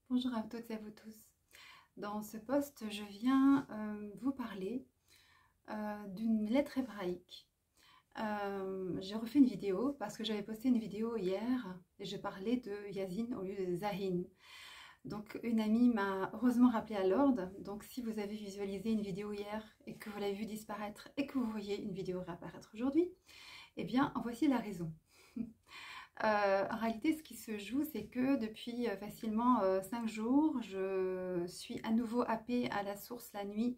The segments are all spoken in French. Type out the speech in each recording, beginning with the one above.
Bonjour à toutes et à vous tous. Dans ce post, je viens vous parler d'une lettre hébraïque. J'ai refait une vidéo parce que j'avais posté une vidéo hier et je parlais de Yazin au lieu de Zahin. Donc une amie m'a heureusement rappelé à l'ordre. Donc si vous avez visualisé une vidéo hier et que vous l'avez vue disparaître et que vous voyez une vidéo réapparaître aujourd'hui, eh bien voici la raison. En réalité, ce qui se joue, c'est que depuis facilement 5 jours, je suis à nouveau happée à la source la nuit.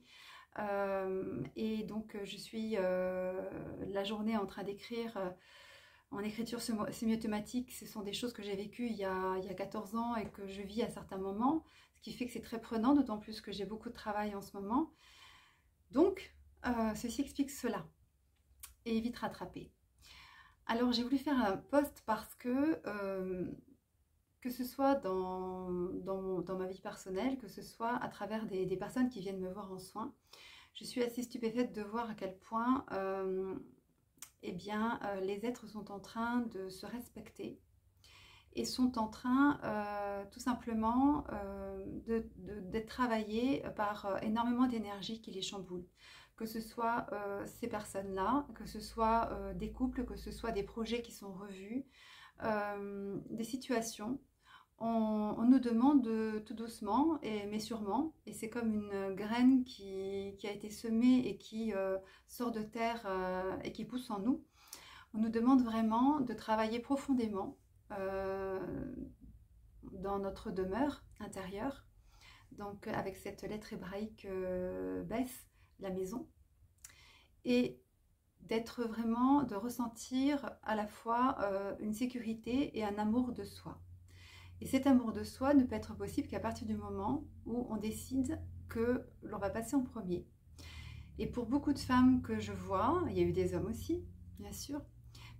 Et donc, je suis la journée en train d'écrire en écriture sémiotomatique. Ce sont des choses que j'ai vécues il y a 14 ans et que je vis à certains moments, ce qui fait que c'est très prenant, d'autant plus que j'ai beaucoup de travail en ce moment. Donc, ceci explique cela et vite rattraper. Alors j'ai voulu faire un post parce que ce soit dans ma vie personnelle, que ce soit à travers des personnes qui viennent me voir en soins, je suis assez stupéfaite de voir à quel point les êtres sont en train de se respecter et sont en train tout simplement d'être travaillés par énormément d'énergie qui les chamboule. Que ce soit ces personnes-là, que ce soit des couples, que ce soit des projets qui sont revus, des situations. On nous demande tout doucement, mais sûrement, et c'est comme une graine qui a été semée et qui sort de terre et qui pousse en nous. On nous demande vraiment de travailler profondément dans notre demeure intérieure, donc avec cette lettre hébraïque Beth, la maison, et d'être vraiment, de ressentir à la fois une sécurité et un amour de soi. Et cet amour de soi ne peut être possible qu'à partir du moment où on décide que l'on va passer en premier. Et pour beaucoup de femmes que je vois, il y a eu des hommes aussi, bien sûr,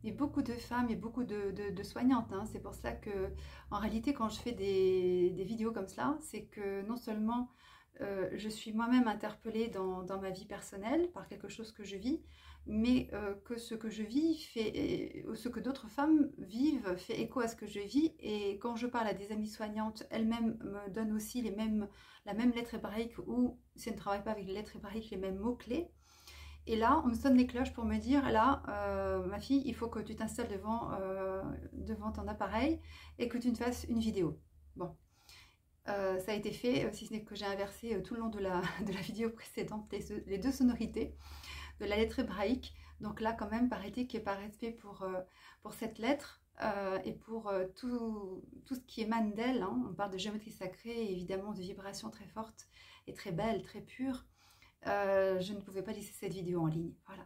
mais beaucoup de femmes et beaucoup de soignantes. Hein. C'est pour ça que, en réalité, quand je fais des vidéos comme cela, c'est que non seulement je suis moi-même interpellée dans ma vie personnelle par quelque chose que je vis, mais que ce que je vis ce que d'autres femmes vivent fait écho à ce que je vis. Et quand je parle à des amies soignantes, elles-mêmes me donnent aussi la même lettre hébraïque ou, si elles ne travaillent pas avec les lettres hébraïques, les mêmes mots-clés. Et là, on me sonne les cloches pour me dire, là, ma fille, il faut que tu t'installes devant ton appareil et que tu me fasses une vidéo. Bon, ça a été fait, si ce n'est que j'ai inversé tout le long de la vidéo précédente les deux sonorités de la lettre hébraïque. Donc là, quand même, par éthique et par respect pour cette lettre et pour tout ce qui émane d'elle, hein. On parle de géométrie sacrée et évidemment de vibrations très fortes et très belles, très pures. Je ne pouvais pas laisser cette vidéo en ligne. Voilà.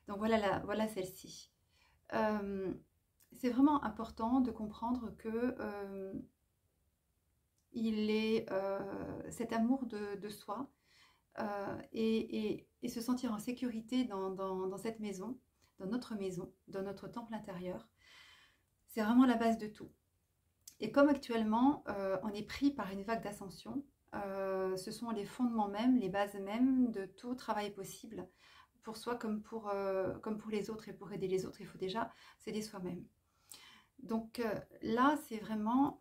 Donc voilà celle-ci. C'est vraiment important de comprendre que il est cet amour de soi et se sentir en sécurité dans cette maison, dans notre temple intérieur. C'est vraiment la base de tout. Et comme actuellement, on est pris par une vague d'ascension, ce sont les fondements mêmes, les bases mêmes de tout travail possible, pour soi comme pour les autres. Et pour aider les autres, il faut déjà s'aider soi-même. Donc là, c'est vraiment,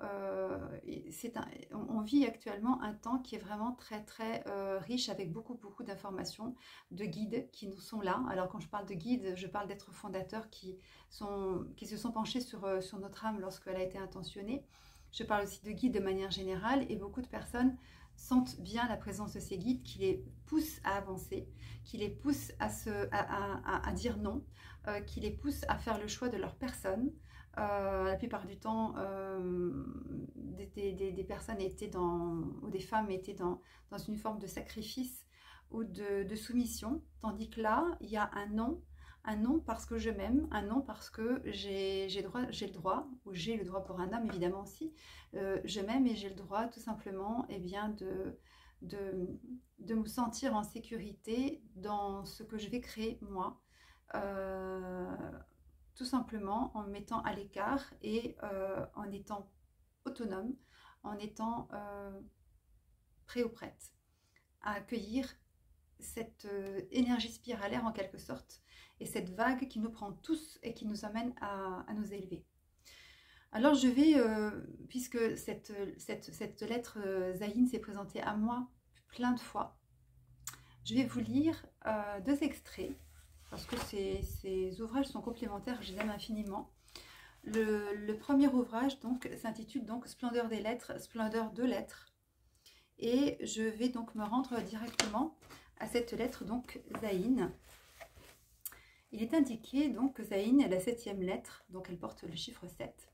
on vit actuellement un temps qui est vraiment très très riche avec beaucoup d'informations, de guides qui nous sont là. Alors quand je parle de guides, je parle d'êtres fondateurs qui se sont penchés sur notre âme lorsqu'elle a été intentionnée. Je parle aussi de guides de manière générale et beaucoup de personnes sentent bien la présence de ces guides qui les poussent à avancer, qui les poussent à dire non, qui les poussent à faire le choix de leur personne. La plupart du temps, des personnes ou des femmes étaient dans une forme de sacrifice ou de soumission, tandis que là, il y a un non parce que je m'aime, un non parce que j'ai le droit, ou j'ai le droit pour un homme évidemment aussi, je m'aime et j'ai le droit tout simplement de me sentir en sécurité dans ce que je vais créer moi. Tout simplement en me mettant à l'écart et en étant autonome, en étant prêt ou prête à accueillir cette énergie spiralaire en quelque sorte et cette vague qui nous prend tous et qui nous amène à nous élever. Alors je vais, puisque cette lettre Zaïn s'est présentée à moi plein de fois, je vais vous lire 2 extraits, parce que ces ouvrages sont complémentaires, je les aime infiniment. Le premier ouvrage s'intitule donc Splendeur des lettres, Splendeur de lettres. Et je vais donc me rendre directement à cette lettre, donc Zaïn. Il est indiqué donc que Zaïn est la 7e lettre, donc elle porte le chiffre 7.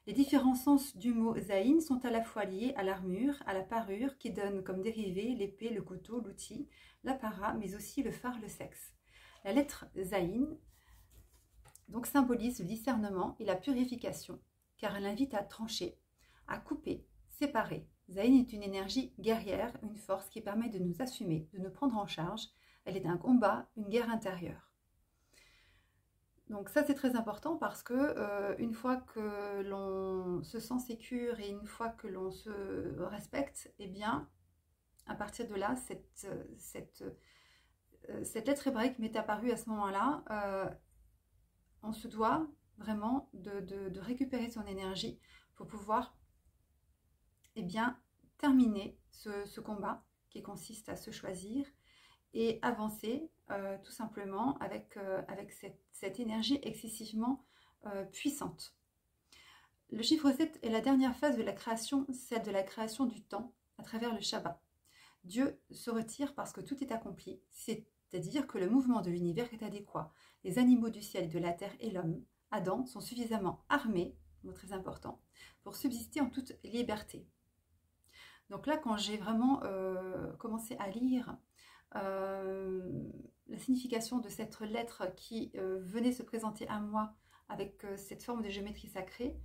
Les différents sens du mot Zaïn sont à la fois liés à l'armure, à la parure, qui donne comme dérivé l'épée, le couteau, l'outil, l'apparat, mais aussi le phare, le sexe. La lettre Zaïn donc symbolise le discernement et la purification, car elle invite à trancher, à couper, séparer. Zaïn est une énergie guerrière, une force qui permet de nous assumer, de nous prendre en charge. Elle est un combat, une guerre intérieure. Donc ça c'est très important parce que une fois que l'on se sent sécure et une fois que l'on se respecte, eh bien à partir de là, cette lettre hébraïque m'est apparue à ce moment-là. On se doit vraiment de récupérer son énergie pour pouvoir terminer ce combat qui consiste à se choisir et avancer tout simplement avec cette énergie excessivement puissante. Le chiffre 7 est la dernière phase de la création, celle de la création du temps à travers le Shabbat. Dieu se retire parce que tout est accompli, c'est-à-dire que le mouvement de l'univers est adéquat. Les animaux du ciel, de la terre et l'homme, Adam, sont suffisamment armés, mot très important, pour subsister en toute liberté. Donc là, quand j'ai vraiment commencé à lire la signification de cette lettre qui venait se présenter à moi avec cette forme de géométrie sacrée,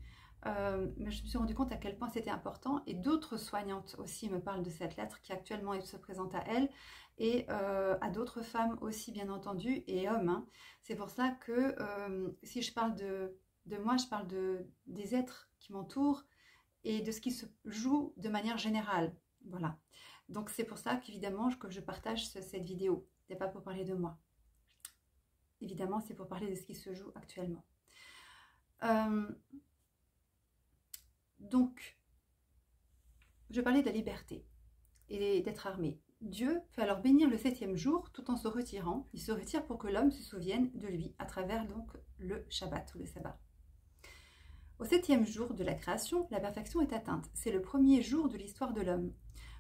je me suis rendu compte à quel point c'était important, et d'autres soignantes aussi me parlent de cette lettre qui actuellement se présente à elles et à d'autres femmes aussi bien entendu et hommes, hein. C'est pour ça que si je parle de moi, je parle des êtres qui m'entourent et de ce qui se joue de manière générale, voilà. Donc c'est pour ça qu'évidemment que je partage cette vidéo, ce n'est pas pour parler de moi, évidemment c'est pour parler de ce qui se joue actuellement. Donc, je parlais de la liberté et d'être armé. Dieu peut alors bénir le 7e jour tout en se retirant. Il se retire pour que l'homme se souvienne de lui à travers donc le Shabbat ou le sabbat. Au 7e jour de la création, la perfection est atteinte. C'est le premier jour de l'histoire de l'homme.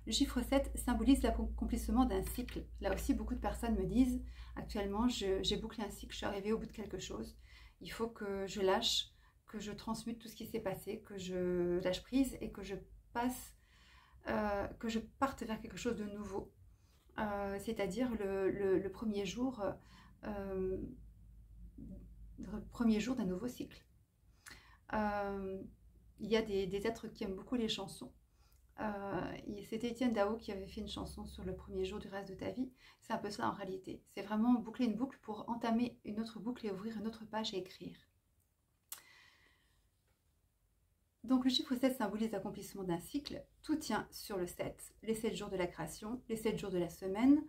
Le chiffre 7 symbolise l'accomplissement d'un cycle. Là aussi, beaucoup de personnes me disent actuellement, j'ai bouclé un cycle, je suis arrivée au bout de quelque chose. Il faut que je lâche, que je transmute tout ce qui s'est passé, que je lâche prise et que je parte vers quelque chose de nouveau. C'est-à-dire le premier jour d'un nouveau cycle. Il y a des êtres qui aiment beaucoup les chansons. C'était Étienne Dao qui avait fait une chanson sur le premier jour du reste de ta vie. C'est un peu ça en réalité. C'est vraiment boucler une boucle pour entamer une autre boucle et ouvrir une autre page et écrire. Donc le chiffre 7 symbolise l'accomplissement d'un cycle. Tout tient sur le 7. Les 7 jours de la création, les 7 jours de la semaine.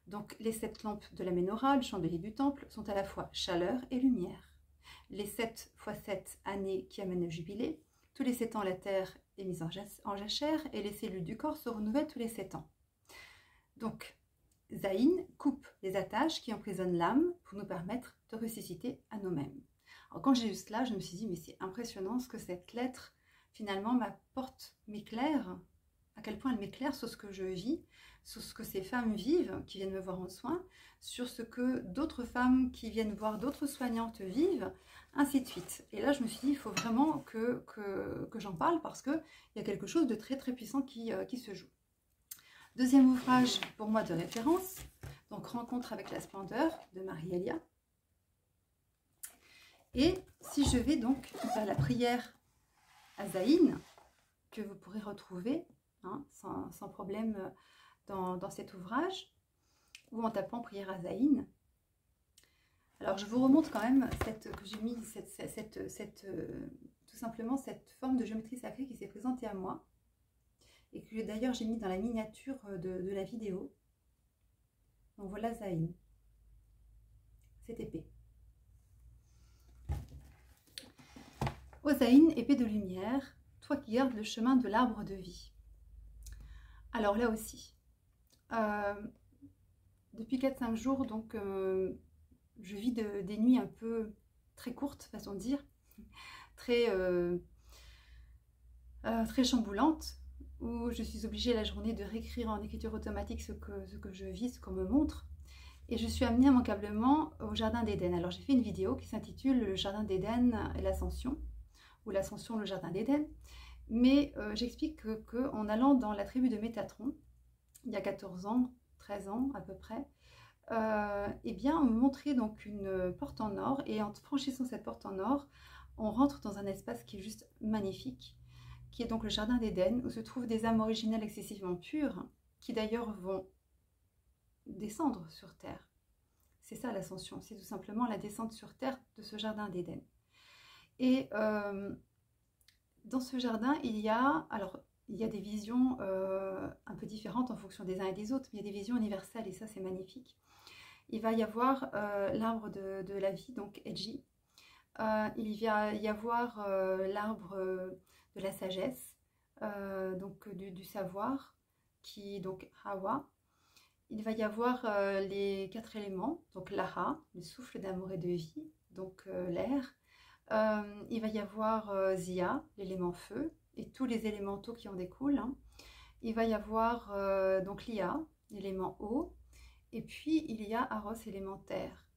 Donc les 7 lampes de la menorah, le chandelier du temple, sont à la fois chaleur et lumière. Les 7 x 7 années qui amènent le jubilé. Tous les 7 ans, la terre est mise en jachère et les cellules du corps se renouvellent tous les 7 ans. Donc, Zaïn coupe les attaches qui emprisonnent l'âme pour nous permettre de ressusciter à nous-mêmes. Alors, quand j'ai lu cela, je me suis dit, mais c'est impressionnant ce que cette lettre, finalement, m'éclaire, à quel point elle m'éclaire sur ce que je vis, sur ce que ces femmes vivent qui viennent me voir en soins, sur ce que d'autres femmes qui viennent voir d'autres soignantes vivent, ainsi de suite. Et là, je me suis dit, il faut vraiment que j'en parle parce qu'il y a quelque chose de très très puissant qui se joue. Deuxième ouvrage pour moi de référence, donc Rencontre avec la splendeur de Marie-Elia. Et si je vais donc faire la prière à Zaïn, que vous pourrez retrouver hein, sans problème dans cet ouvrage, ou en tapant prière à Zaïn. Alors je vous remontre quand même que j'ai mis tout simplement cette forme de géométrie sacrée qui s'est présentée à moi et que d'ailleurs j'ai mis dans la miniature de la vidéo. Donc voilà Zaïn, cette épée. Ozaïne, épée de lumière, toi qui gardes le chemin de l'arbre de vie. Alors là aussi, depuis 4-5 jours, donc je vis des nuits un peu très courtes, façon de dire, très, très chamboulantes, où je suis obligée la journée de réécrire en écriture automatique ce que je vis, ce qu'on me montre. Et je suis amenée immanquablement au Jardin d'Éden. Alors j'ai fait une vidéo qui s'intitule Le Jardin d'Éden et l'Ascension, ou l'Ascension, le Jardin d'Éden. Mais j'explique qu'en allant dans la tribu de Métatron, il y a 14 ans, 13 ans à peu près, eh bien on me montrait donc une porte en or, et en franchissant cette porte en or, on rentre dans un espace qui est juste magnifique, qui est donc le Jardin d'Éden, où se trouvent des âmes originelles excessivement pures, qui d'ailleurs vont descendre sur terre. C'est ça l'ascension, c'est tout simplement la descente sur terre de ce Jardin d'Éden. Et dans ce jardin, il y a des visions un peu différentes en fonction des uns et des autres, mais il y a des visions universelles, et ça c'est magnifique. Il va y avoir l'arbre de la vie, donc Edji. Il va y avoir l'arbre de la sagesse, donc du savoir, qui est donc Hawa. Il va y avoir les 4 éléments, donc l'Aha, le souffle d'amour et de vie, donc l'air. Il va y avoir Zia, l'élément feu, et tous les élémentaux qui en découlent. Hein. Il va y avoir donc Lia, l'élément eau. Et puis il y a Aros, élémentaire,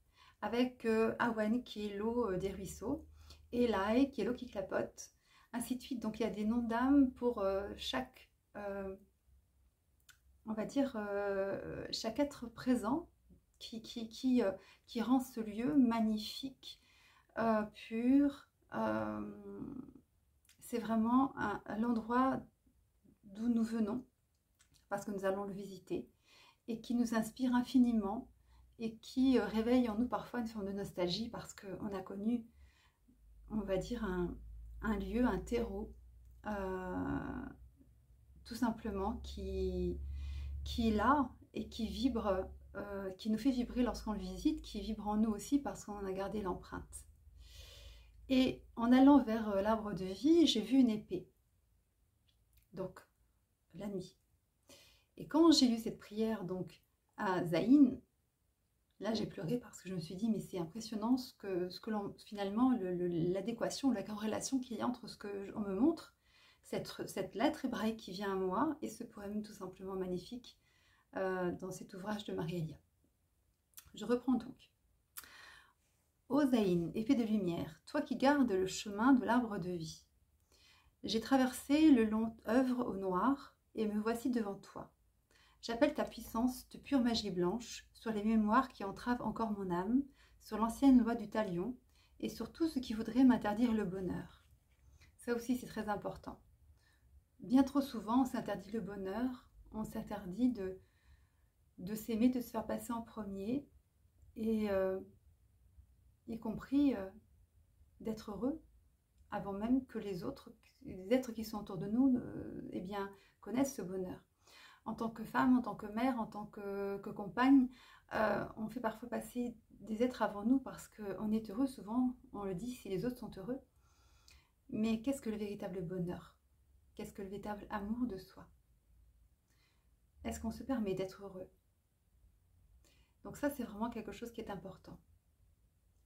avec Awen qui est l'eau des ruisseaux, et Lae qui est l'eau qui clapote, ainsi de suite. Donc il y a des noms d'âmes pour chaque, on va dire, chaque être présent qui rend ce lieu magnifique, pur. C'est vraiment l'endroit d'où nous venons, parce que nous allons le visiter, et qui nous inspire infiniment, et qui réveille en nous parfois une forme de nostalgie, parce qu'on a connu, on va dire, un lieu, un terreau, tout simplement, qui est là, et qui vibre, qui nous fait vibrer lorsqu'on le visite, qui vibre en nous aussi parce qu'on en a gardé l'empreinte. Et en allant vers l'arbre de vie, j'ai vu une épée, donc la nuit. Et quand j'ai lu cette prière donc à Zayn, là j'ai pleuré, parce que je me suis dit mais c'est impressionnant finalement l'adéquation, la corrélation qu'il y a entre ce qu'on me montre, cette lettre hébraïque qui vient à moi, et ce poème tout simplement magnifique dans cet ouvrage de Marie-Elia. Je reprends donc. Ô Zayn, épée de lumière, toi qui gardes le chemin de l'arbre de vie, j'ai traversé le long œuvre au noir, et me voici devant toi. J'appelle ta puissance de pure magie blanche sur les mémoires qui entravent encore mon âme, sur l'ancienne loi du talion, et sur tout ce qui voudrait m'interdire le bonheur. Ça aussi c'est très important. Bien trop souvent on s'interdit le bonheur, on s'interdit de s'aimer, de se faire passer en premier, et y compris d'être heureux, avant même que les êtres qui sont autour de nous eh bien, connaissent ce bonheur. En tant que femme, en tant que mère, en tant que compagne, on fait parfois passer des êtres avant nous parce qu'on est heureux, souvent on le dit si les autres sont heureux. Mais qu'est-ce que le véritable bonheur? Qu'est-ce que le véritable amour de soi? Est-ce qu'on se permet d'être heureux? Donc ça c'est vraiment quelque chose qui est important.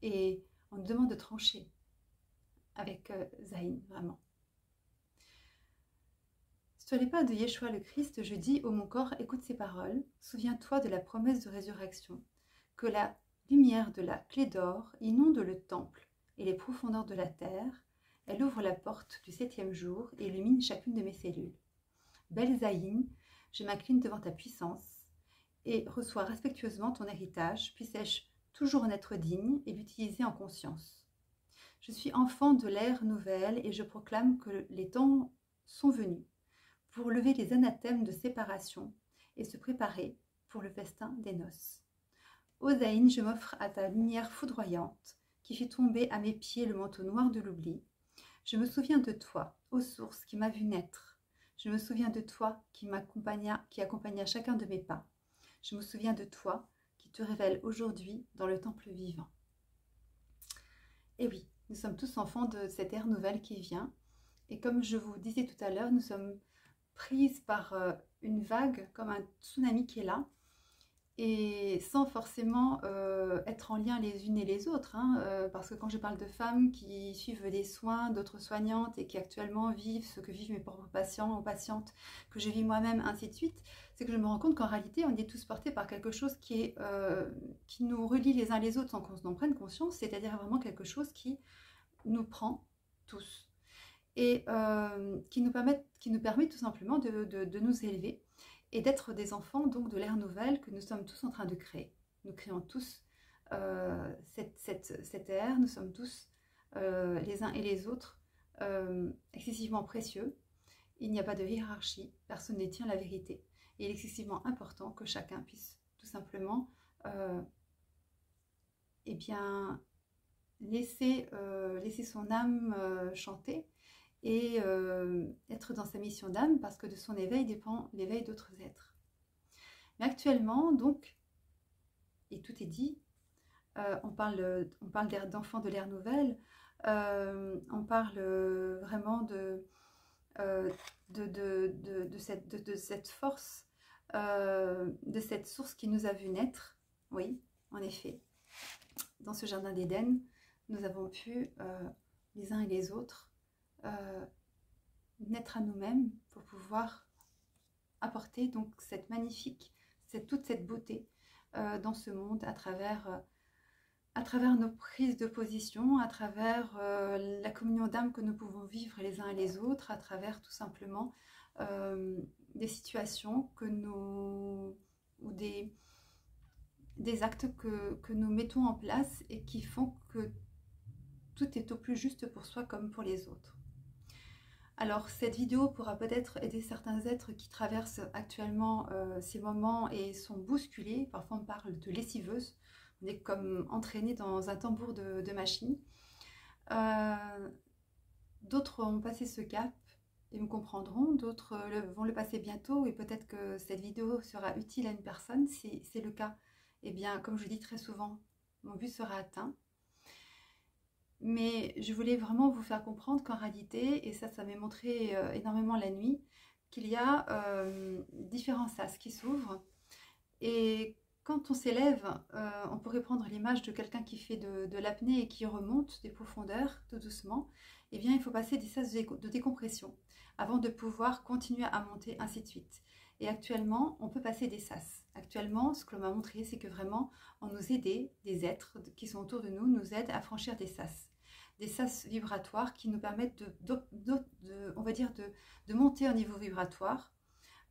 Et on nous demande de trancher avec Zayn, vraiment. Sur les pas de Yeshua le Christ, je dis, ô mon corps, écoute ces paroles, souviens-toi de la promesse de résurrection, que la lumière de la clé d'or inonde le temple et les profondeurs de la terre, elle ouvre la porte du 7e jour et illumine chacune de mes cellules. Belle Zayn, je m'incline devant ta puissance et reçois respectueusement ton héritage, puissais-je toujours en être digne et l'utiliser en conscience. Je suis enfant de l'ère nouvelle et je proclame que les temps sont venus pour lever les anathèmes de séparation et se préparer pour le festin des noces. Ô Zayn, je m'offre à ta lumière foudroyante qui fait tomber à mes pieds le manteau noir de l'oubli. Je me souviens de toi, ô source qui m'a vu naître. Je me souviens de toi qui accompagna chacun de mes pas. Je me souviens de toi qui te révèle aujourd'hui dans le temple vivant. Et oui, Nous sommes tous enfants de cette ère nouvelle qui vient. Et comme je vous disais tout à l'heure, nous sommes prises par une vague, comme un tsunami qui est là, et sans forcément être en lien les unes et les autres, hein, parce que quand je parle de femmes qui suivent des soins d'autres soignantes et qui actuellement vivent ce que vivent mes propres patients ou patientes, que je vis moi-même, ainsi de suite, c'est que je me rends compte qu'en réalité, on est tous portés par quelque chose qui nous relie les uns les autres sans qu'on en prenne conscience, c'est-à-dire vraiment quelque chose qui nous prend tous et qui nous permet tout simplement de nous élever et d'être des enfants donc de l'ère nouvelle que nous sommes tous en train de créer. Nous créons tous cette ère, nous sommes tous les uns et les autres excessivement précieux. Il n'y a pas de hiérarchie, personne ne tient la vérité. Et il est excessivement important que chacun puisse tout simplement eh bien, laisser son âme chanter et être dans sa mission d'âme, parce que de son éveil dépend l'éveil d'autres êtres. Mais actuellement, donc, et tout est dit, on parle d'enfants de l'ère nouvelle, on parle vraiment de cette force, de cette source qui nous a vu naître. Oui, en effet, dans ce jardin d'Éden, nous avons pu, les uns et les autres, naître à nous-mêmes pour pouvoir apporter donc toute cette beauté dans ce monde à travers nos prises de position, à travers la communion d'âme que nous pouvons vivre les uns et les autres, à travers tout simplement des situations ou des actes que nous mettons en place et qui font que tout est au plus juste pour soi comme pour les autres. Alors cette vidéo pourra peut-être aider certains êtres qui traversent actuellement ces moments et sont bousculés. Parfois on parle de lessiveuse, on est comme entraîné dans un tambour de machine. D'autres ont passé ce cap et me comprendront, d'autres vont le passer bientôt et peut-être que cette vidéo sera utile à une personne. Si c'est le cas, eh bien comme je dis très souvent, mon but sera atteint. Mais je voulais vraiment vous faire comprendre qu'en réalité, et ça m'est montré énormément la nuit, qu'il y a différents sas qui s'ouvrent. Et quand on s'élève, on pourrait prendre l'image de quelqu'un qui fait de l'apnée et qui remonte des profondeurs tout doucement. Eh bien, il faut passer des sas de décompression avant de pouvoir continuer à monter, ainsi de suite. Et actuellement, on peut passer des sas. Actuellement, ce que l'on m'a montré, c'est que vraiment, on nous aide, des êtres qui sont autour de nous, nous aident à franchir des sas vibratoires qui nous permettent on va dire de monter au niveau vibratoire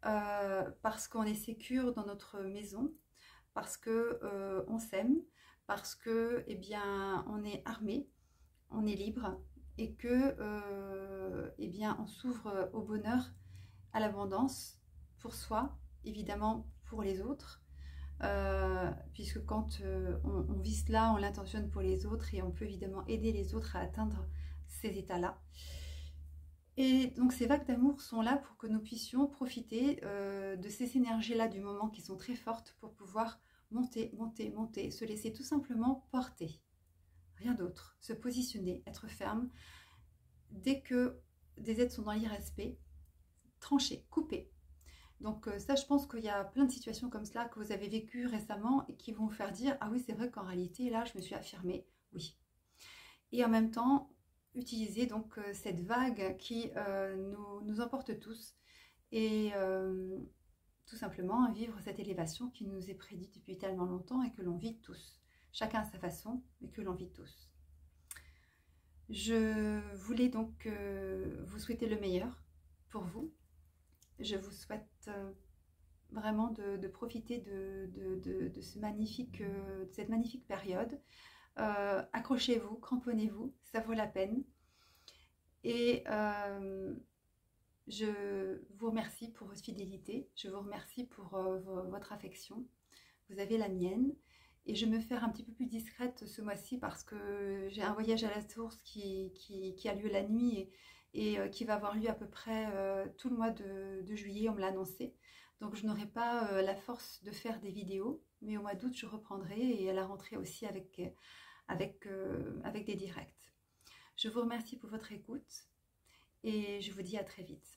parce qu'on est sécure dans notre maison, parce que on s'aime, parce que eh bien on est armé, on est libre et que eh bien on s'ouvre au bonheur, à l'abondance pour soi, évidemment pour les autres. Puisque quand on vise là, on l'intentionne pour les autres et on peut évidemment aider les autres à atteindre ces états-là. Et donc ces vagues d'amour sont là pour que nous puissions profiter de ces énergies-là du moment qui sont très fortes pour pouvoir monter, monter, monter, se laisser tout simplement porter. Rien d'autre, se positionner, être ferme. Dès que des êtres sont dans l'irrespect, trancher, couper. Donc ça, je pense qu'il y a plein de situations comme cela que vous avez vécues récemment et qui vont vous faire dire « Ah oui, c'est vrai qu'en réalité, là, je me suis affirmée, oui. » Et en même temps, utiliser donc cette vague qui nous emporte tous et tout simplement vivre cette élévation qui nous est prédite depuis tellement longtemps et que l'on vit tous. Chacun à sa façon, mais que l'on vit tous. Je voulais donc vous souhaiter le meilleur pour vous. Je vous souhaite vraiment de profiter de cette magnifique période. Accrochez-vous, cramponnez-vous, ça vaut la peine. Et je vous remercie pour votre fidélité, je vous remercie pour votre affection. Vous avez la mienne. Et je vais me faire un petit peu plus discrète ce mois-ci parce que j'ai un voyage à la source qui a lieu la nuit et qui va avoir lieu à peu près tout le mois de juillet, on me l'a annoncé. Donc je n'aurai pas la force de faire des vidéos, mais au mois d'août je reprendrai et à la rentrée aussi avec des directs. Je vous remercie pour votre écoute et je vous dis à très vite.